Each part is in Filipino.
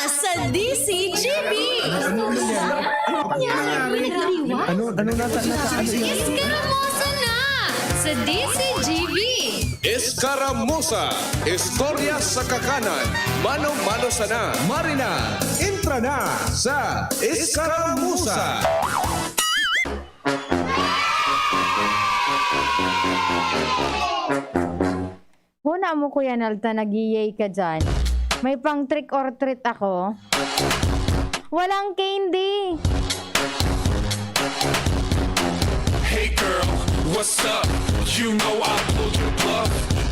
sa DCGB! Ano nasa ano yan? Iskaramosa na sa DCGB! Escaramuza, istorya sa kakanan, mano-mano sana. Marina, entra na sa Escaramuza. Huna mo Kuya Nalta, nag-yay ka dyan. May pang trick or treat ako. Walang candy. Hey girl, what's up? You know I pulled your bluff,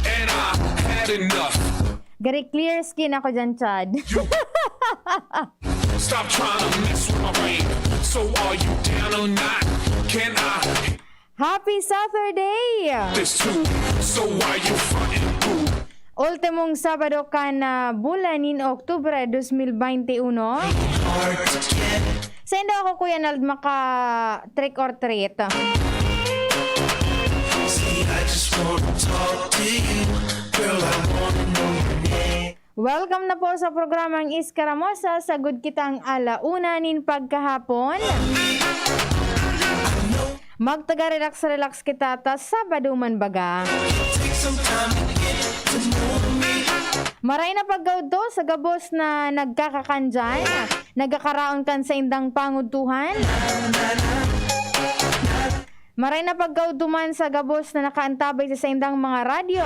and I had enough. Gary clear skin ako dyan, Chad. Stop trying to mess with my brain. So are you down or not? Can I hit Happy Saturday! this too? So why you frontin'? Boo? Ultimong Sabado ka na bulan in Oktubre 2021. Send ako Kuya Nald maka trick or treat. Welcome na po sa programang Iskaramosa. Sagud kitang alauna nin pagkahapon. Magtaga-relax kita ta Sabado man baga. Maray na paggawdo sa gabos na nagkakakandyan, nagkakaraon kan sa indang pangutuhan. Maray na paggawdo man sa gabos na nakaantabay sa indang mga radyo.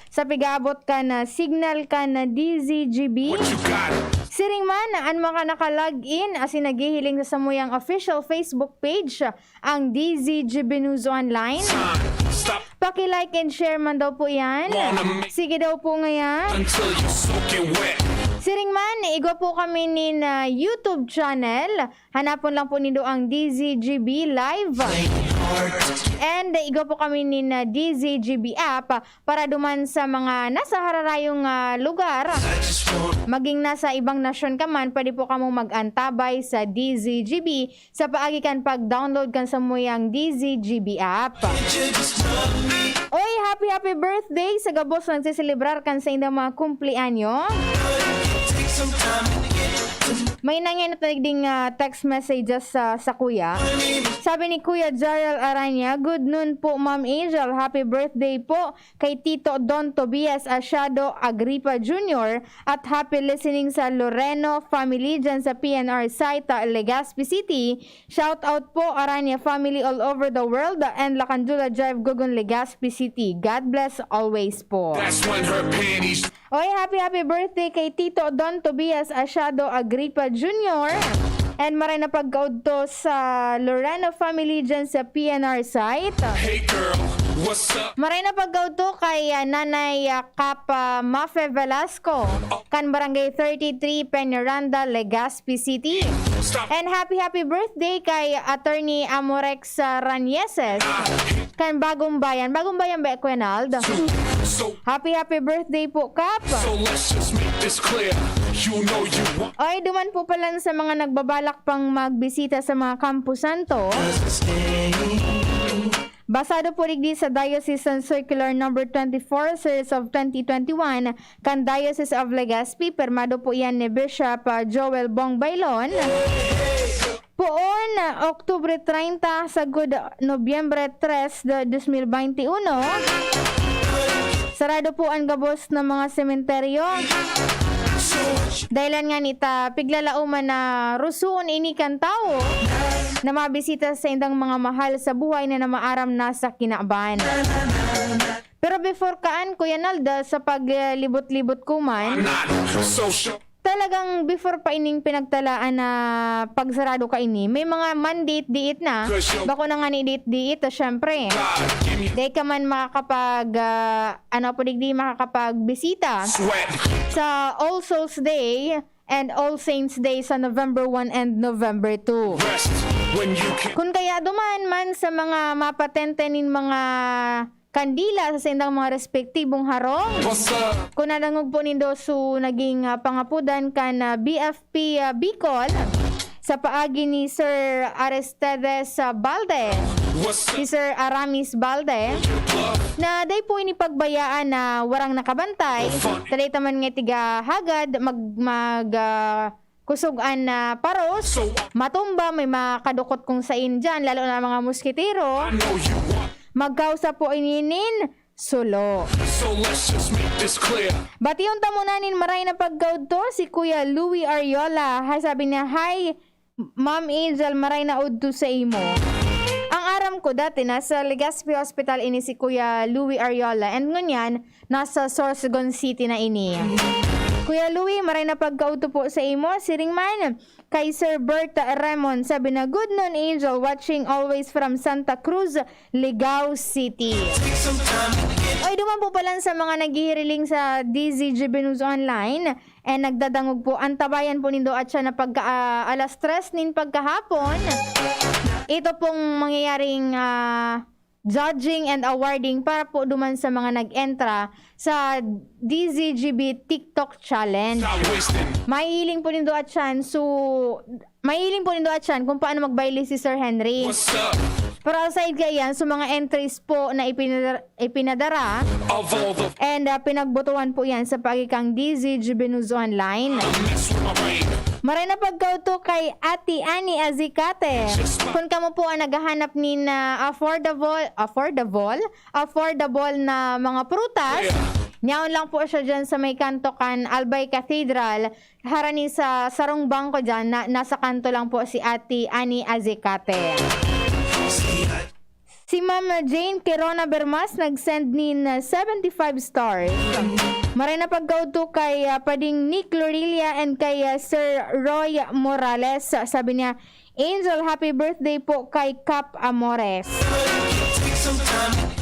Sa pigabot ka na signal ka na DZGB. What you got? Siring man, an mga naka-login asin naghihiling sa samuyang official Facebook page ang DZGB News Online. Stop Paki-like and share man daw po yan. Sige daw po ngayon. until you soaking wet. Siring man, igwa po kami ni YouTube channel. Hanapon lang po nindo ang DZGB Live. And igwa po kami ni DZGB app para duman sa mga nasa hararayong lugar. Maging nasa ibang nasyon ka man, pwede po kamo mag-antabay sa DZGB sa paagi kan pag-download kan sa muyang DZGB app. Oy, happy birthday sa gabos nagsiselebrar kan sa indang mga kumplianyo. May nangyay na ding text messages sa kuya. Sabi ni Kuya Jarrell Aranya, good noon po Ma'am Angel, happy birthday po kay Tito Don Tobias Asiado Agripa Jr. at happy listening sa Loreno family dyan sa PNR site Legazpi City. Shout out po Aranya family all over the world and Lacandula Drive Gogon Legazpi City. God bless always po. That's when her panties. Oy, happy birthday kay Tito Don Tobias Asiado Agripa Jr. And maray na pagkaudto sa Loreno family dyan sa PNR site. Hey girl, what's up? Maray na pagkaudto kay Nanay Kapa Mafe Velasco, kan Barangay 33, Peñaranda, Legazpi City. Stop. And happy birthday kay Attorney Amorex Ranieses, kan Bagong Bayan. Bagong Bayan ba, Kuenald? So Happy birthday po, Kap! let's just make this clear. You know you want. Oy, duman po pala sa mga nagbabalak pang magbisita sa mga kampusan to. Basado po rigdi sa Diocesan Circular Number 24 Series of 2021 kan Diocese of Legazpi, permado po yan ni Bishop Joel Bong Bailon. Poon, Oktubre 30 sa Good Nobyembre 3, 2021. Sarado po ang gabos ng mga sementeryo. Dahilan nga nita, piglalauman na rusuon ini kan tao na mabisita sa indang mga mahal sa buhay na namaaram na sa kinaaban. Pero before kaan, Kuya Nalda, sa paglibot-libot ko man, Not so sure. talagang before pa ining pinagtalaan na pagsarado ka ini, may mga mandate-diit na. Bako na nga ni date-diit, syempre. God, give me Dahil ka man makakapag, di makakapagbisita sweat. sa All Souls Day and All Saints Day sa November 1 and November 2. Rest when you can. Kung kaya duman man sa mga mapatente-nin mga kandila sa sindang mga respektibong harong, What's up? kung nadangog po nindo so naging pangapudan kan BFP Bicol sa paagi ni Sir Aristides Balde, What's up? si Sir Aramis Balde, na day po inipagbayaan na warang nakabantay, taday taman nga tiga hagad kusugan na paros, matumba, may makadukot kung sain dyan, lalo na mga muskitero, I know you want, magkausa po ininin, sulo. so let's just make this clear. Batiyon ta muna nin maray na paggaud to, si Kuya Louie Ariola. Hay, sabi niya, hi, Ma'am Angel, maray na udto sa imo. Ang aram ko dati, nasa Legazpi Hospital ini si Kuya Louie Ariola. And ngunyan, nasa Sorsogon City na ini. Kuya Louie, maray na pagkauto po sa imo. Siring man, kay Sir Bert Raymond, sabi na, good noon Angel, watching always from Santa Cruz, Ligao City. Oy, duman po pala sa mga naghihiriling sa DZGB News Online and nagdadangog po, antabayan po nindo at siya na pagka alas 3 nin pagkahapon. Ito pong mangyayaring judging and awarding para po duman sa mga nag-entra sa DZGB TikTok Challenge. Stop wasting. Mahiling po nindo at siyan, kung paano magbaili si Sir Henry. What's up? Pero aside kayan, sa mga entries po na ipinadara Of all the and pinagbotohan po yan sa pagikang DZGB News Online. mess with my brain. Maray na pagkauto kay Ate Annie Azicate. Kung kamo po ang naghahanap ni na affordable na mga prutas, nyaon lang po siya dyan sa may kantokan Albay Cathedral. Harani sa sarong bangko dyan, nasa kanto lang po si Ate Annie Azicate. Si Ma'am Jane Quirona Bermas nag-send nin 75 stars. Maray na pagkauto kay Pading Nick Lorilla and kay Sir Roy Morales. Sabi niya, Angel, happy birthday po kay Cap Amores.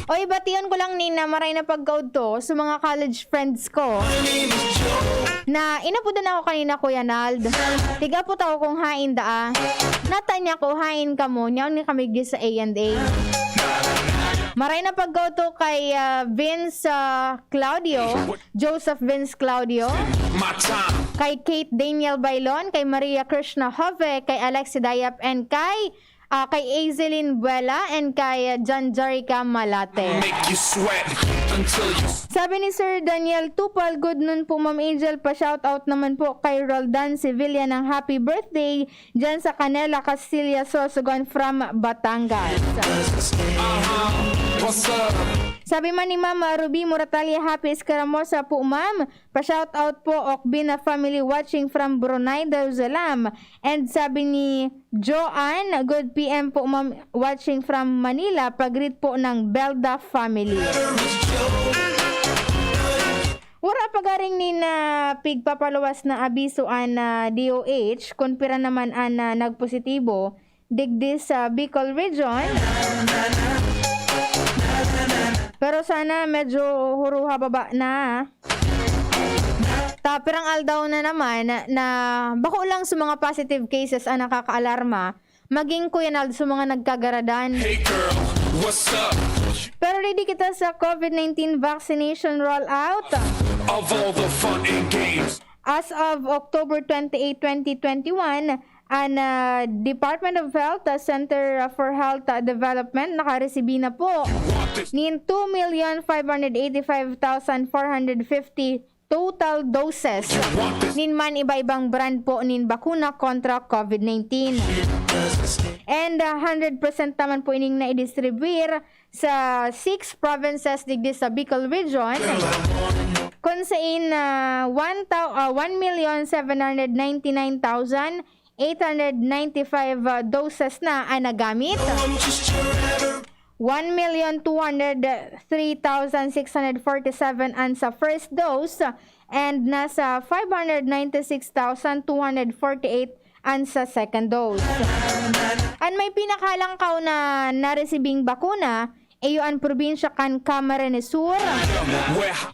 Oy, batiyon ko lang nina, maray na pagkauto sa mga college friends ko. Na inapudan ako kanina, Kuya Nald. Tiga po tao kung hain daa. Natanya ko, hain ka mo. Nyaw ni kami sa A&A. Maray na paggoto kay Vince Claudio, Joseph Vince Claudio, My time. kay Kate Daniel Bailon, kay Maria Krishna Hove, kay Alexi Dayap, and kay Azelyn Buela, and kay John Jarica Malate. Make you sweat until you Sabi ni Sir Daniel Tupal, good noon po Ma'am Angel, pa-shoutout naman po kay Roldan Sevilla ng happy birthday dyan sa Canela, Castilla, Sorsogon from Batangas. What's up? Sabi man ni Mama Ruby Muratalia, happy Escaramosa po ma'am. Pa-shoutout po Okbina family watching from Brunei, Darussalam. And sabi ni Joanne, good PM po ma'am watching from Manila. Pag-greet po ng Belda family. Wala pagaring ni na pigpapaluwas na abisuan na DOH, konpira naman an nagpositibo, digdi sa Bicol region. Pero sana medyo huruha baba na. Tapirang aldaw na naman na bako lang sa mga positive cases ang nakakaalarma, maging Kuya Nald sa mga nagkagaradan. Hey girl, what's up? Pero ready kita sa COVID-19 vaccination rollout. Of all the fun and games. As of October 28, 2021, ang Department of Health, Center for Health Development, nakaresibi na po nin 2,585,450 total doses nin man iba-ibang brand po nin bakuna kontra COVID-19. And 100% naman po ining na-distribute sa 6 provinces digdi sa Bicol region. Kung saan 1,799,895 doses na ang nagamit. 1,203,647 ang sa first dose and nasa 596,248 ang sa second dose. Ang may pinakalangkaw na naresibing bakuna ay ang probinsya kan Camarines Sur,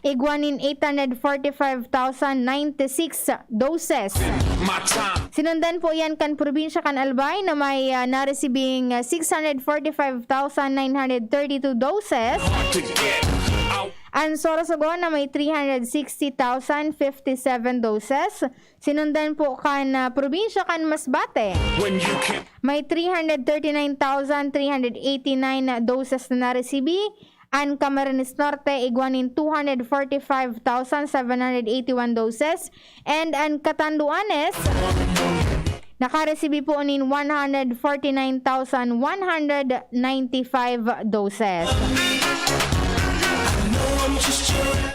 igwanin 845,096 doses. My time. Sinundan po yan kan probinsya kan Albay na may naresibing 645,932 doses. To get out. Ang Sorsogon na may 360,057 doses. Sinundan po kan probinsya kan Masbate. When you can. May 339,389 doses na naresibi. Ang Camarines Norte, iguanin 245,781 doses. And ang Catanduanes, nakareceive po nin 149,195 doses.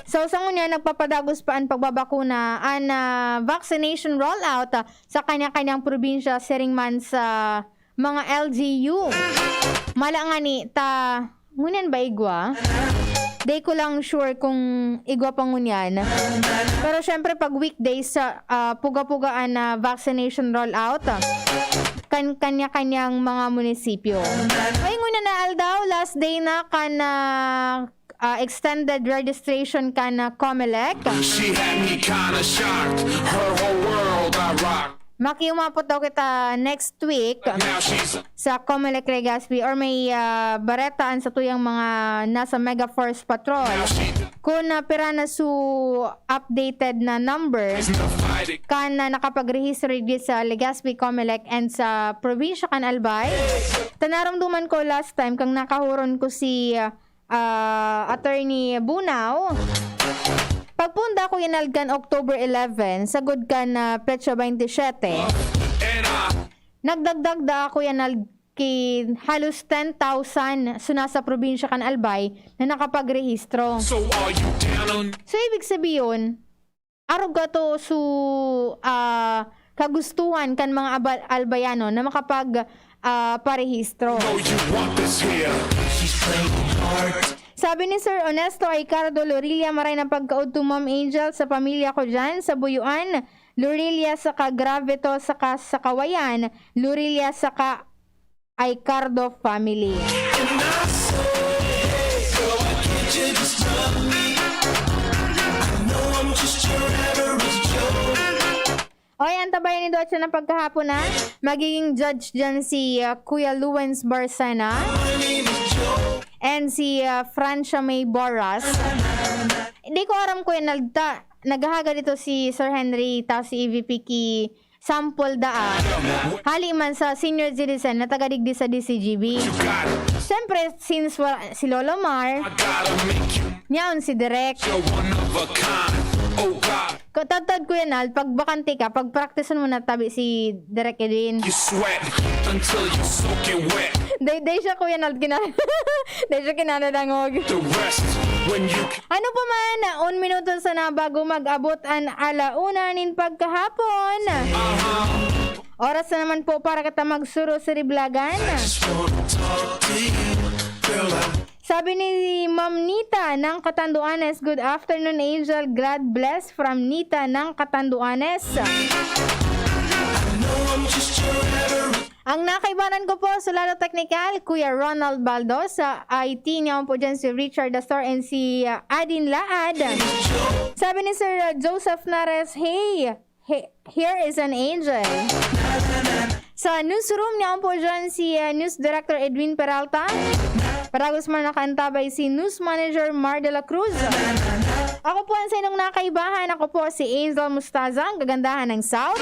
So sa ngunya nagpapadagos pa ang pagbabakuna ang vaccination rollout sa kanya-kanyang probinsya siring man sa mga LGU. Mala nga ni ta ngunyan ba igwa? Day ko lang sure kung igwa pa ngunyan. Pero syempre pag weekdays sa puga-pugaan na vaccination rollout kanya-kanyang mga munisipyo. Ay ngunyan na aldaw last day na extended registration ka na COMELEC. She had me kinda shocked. Her whole world I rocked. Makiumapot daw kita next week Now she's sa COMELEC Legazpi or may baretaan sa tuyang mga nasa Mega Force Patrol. Kung pira na su updated na numbers the fighting. kan na nakapag-register di sa Legazpi COMELEC and sa probinsya kan Albay. Tanaramduman ko last time kang nakahuron ko si Attorney Bunaw. Pagpunda ko inalgan October 11, sagod ka na petsa 27. And Nagdagdag da ako yan halos 10,000 sunasa probinsya kan Albay na nakapagrehistro. so are you down on? So ibig sabihin, arog ka to su kagustuhan kan mga albayano na makapag parehistro. Oh, you want this here? She's playing hard. Sabi ni Sir Honesto Ricardo Lorilla, maray na pagkaod to Ma'am Angel sa pamilya ko dyan sa Buyuan. Lorilla saka Gravito saka sa Kawayan. Lorilla saka Ricardo family. Oy, antabayan ni Docha ng pagkahapon na. Magiging judge dyan si Kuya Luwens Barsana and si Francia May Boras. Hindi ko aram ko yan. Naghahaga dito si Sir Henry ta si EVP ki sample daa. Hali man sa senior citizen na tagadigdi sa DCGB. Siyempre, since si Lolo Mar, I gotta make you niyaon si Direk. one of a kind. Oh God, Tatad ko yan, pag bakante ka, pag practicean mo na tabi si Direk Edwin. you sweat until you soak it wet. Day siya kuya Nald Day siya kinanadangog. The rest when you Ano pa man, 1 minuto sa na bago mag-abot ang alauna nin pagkahapon. Oras na naman po para kita magsuro sa Riblagan. just wanna talk to you, girl. Sabi ni Ma'am Nita ng Catanduanes, good afternoon Angel, God bless from Nita ng Catanduanes. Ang nakaibanan ko po sa Lalo Technical, Kuya Ronald Baldo. Sa IT niya po dyan si Richard Astor and si Adin Laad. Sabi ni Sir Joseph Nares, hey, here is an angel. Sa newsroom niya po dyan si News Director Edwin Peralta. Paragos man nakaantabay si News Manager Mar de la Cruz. Ako po ang sa inyong nakaibahan. Ako po si Angel Mustaza, ang gagandahan ng South.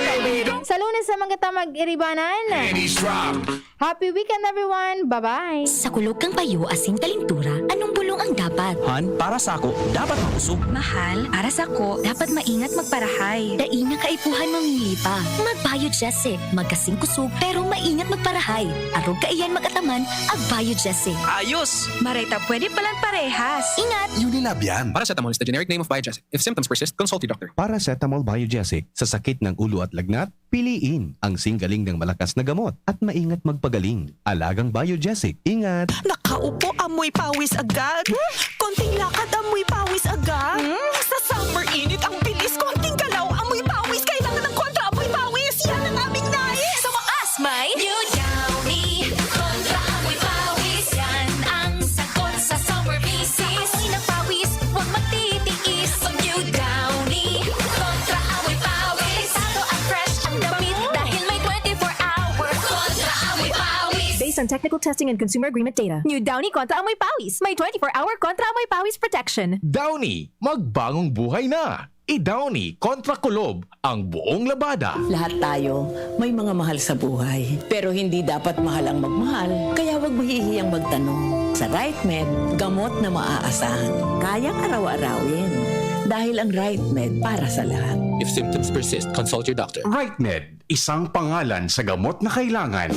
Sa Lunes sa mga mag-iribanan. Panties drop. Happy weekend everyone. Bye-bye. Sa kulog kang payo asing kalintura, anong bulong ang dapat? Han, para sa ako, dapat makusog. Mahal, para sa ko, dapat maingat magparahay. Daing kaipuhan mamilipa. Mag-Biogesic, magkasing kusog, pero maingat magparahay. Arog ka iyan magataman, ag Biogesic. Ayos! Marita, pwede palang parehas. Ingat! Unilab yan. Paracetamol is the generic name of Biogesic. If symptoms persist, consult your doctor. Paracetamol Biogesic. Sa sakit ng ulo at lagnat, piliin ang singgaling ng malakas na gamot at maingat magpagaling. Alagang Biogesic. Ingat! Nakaupo, amoy pawis agad. Konting lakad, amoy pawis agad. Sa summer init, ang bilis. Konting galaw, amoy pawis. Kailangan ng kontra, amoy pawis. Yan ang aming nais. Sa wakas, may New Downy. Kontra, amoy pawis. Yan ang sagot sa summer pieces. Amoy ng pawis, huwag magtitiis. So New Downy. Kontra, amoy pawis. Pasado at fresh ang damit dahil may 24-hour. Kontra, amoy pawis. Based on technical testing and consumer agreement data, New Downy Kontra Amoy Pawis. May 24-hour Kontra Amoy Pawis protection. Downy, magbagong buhay na. I-Downy kontra kulob ang buong labada. Lahat tayo may mga mahal sa buhay. Pero hindi dapat mahal ang magmahal. Kaya huwag mahihiyang magtanong. Sa RightMed, gamot na maaasahan. Kayang araw-arawin. Dahil ang RightMed para sa lahat. If symptoms persist, consult your doctor. RightMed, isang pangalan sa gamot na kailangan.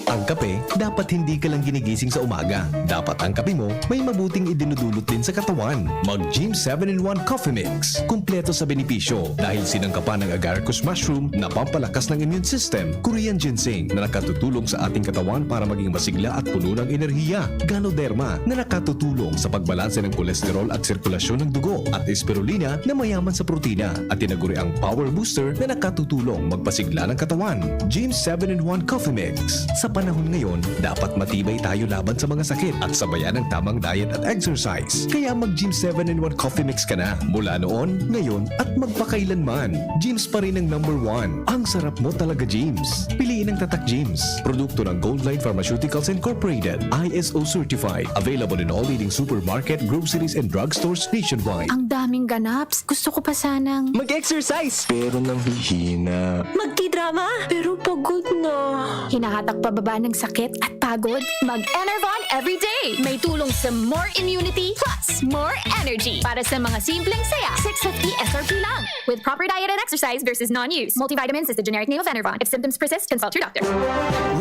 Ang kape, dapat hindi ka lang ginigising sa umaga. Dapat ang kape mo may mabuting idinudulot din sa katawan. Mag-Gym 7-in-1 Coffee Mix. Kumpleto sa benepisyo dahil sinangkapan ng agaricus mushroom na pampalakas ng immune system, Korean ginseng na nakatutulong sa ating katawan para maging masigla at puno ng enerhiya, Ganoderma na nakatutulong sa pagbalanse ng kolesterol at sirkulasyon ng dugo, at Spirulina na mayaman sa protina, at tinaguri ang Power Booster na nakatutulong magpasigla ng katawan. Gym 7-in-1 Coffee Mix. Sa panahon ngayon, dapat matibay tayo laban sa mga sakit at sabayan ng tamang diet at exercise. Kaya mag-Gym 7-in-1 Coffee Mix ka na. Mula noon, ngayon, at magpakailanman. Gyms pa rin ang #1. Ang sarap mo talaga, Gyms. Piliin ang Tatak Gyms. Produkto ng Goldline Pharmaceuticals Incorporated. ISO certified. Available in all leading supermarket, groceries, and drugstores nationwide. Ang daming ganaps. Gusto ko pa sanang... Mag-exercise! Pero nang hihina. Magti-drama, pero pagod na. Hinahatak pababa ng sakit at pagod? Mag-Enervon everyday. May tulong sa more immunity plus more energy. Para sa mga simpleng saya, 650 SRP lang. With proper diet and exercise versus non-use. Multivitamins is the generic name of Enervon. If symptoms persist, consult your doctor.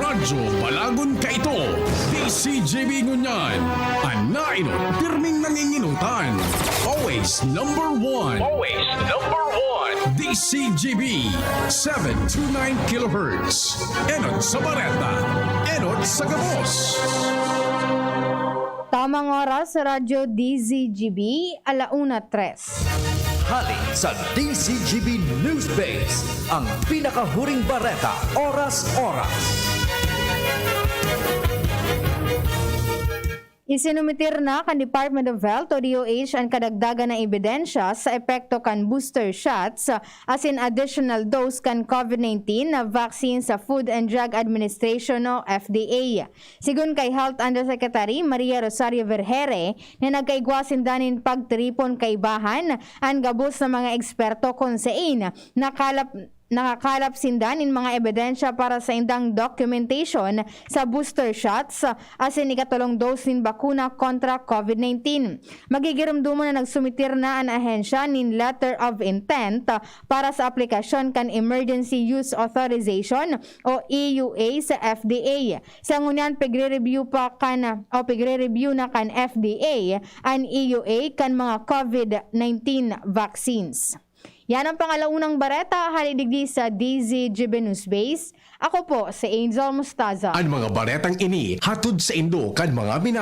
Radyo Balagon Kaito, DCJB Ngunyan, Anainot, pirming nanginginutan. Always #1. Always #1. DCJB, 729 kHz. Enot sa Bareta, Enot sa Gabos. Tamang oras sa Radyo DZGB, 1:03. Hali sa DCGB News Base, ang pinakahuring bareta, oras-oras. Isinumitir na kan Department of Health o DOH ang kadagdagan na ebidensya sa epekto kan booster shots as in additional dose kan COVID-19 na vaccine sa Food and Drug Administration o FDA. Sigun kay Health Undersecretary Maria Rosario Vergere na nagkaigwasin danin pagtripon kay bahan ang gabos ng mga eksperto kung sein nakakalap sindan in mga ebidensya para sa indang documentation sa booster shots as in ikatulong dose nin bakuna kontra COVID-19. Magigiramdumo na nagsumitir na ang ahensya nin letter of intent para sa aplikasyon kan Emergency Use Authorization o EUA sa FDA. Sa ngunyan, pigre-review na kan FDA ang EUA kan mga COVID-19 vaccines. Yan ang pangalaunang bareta, halidigdi sa DZGB News Base. Ako po si Angel Mustaza. Ang mga baretang ini hatod sa Indo kan mga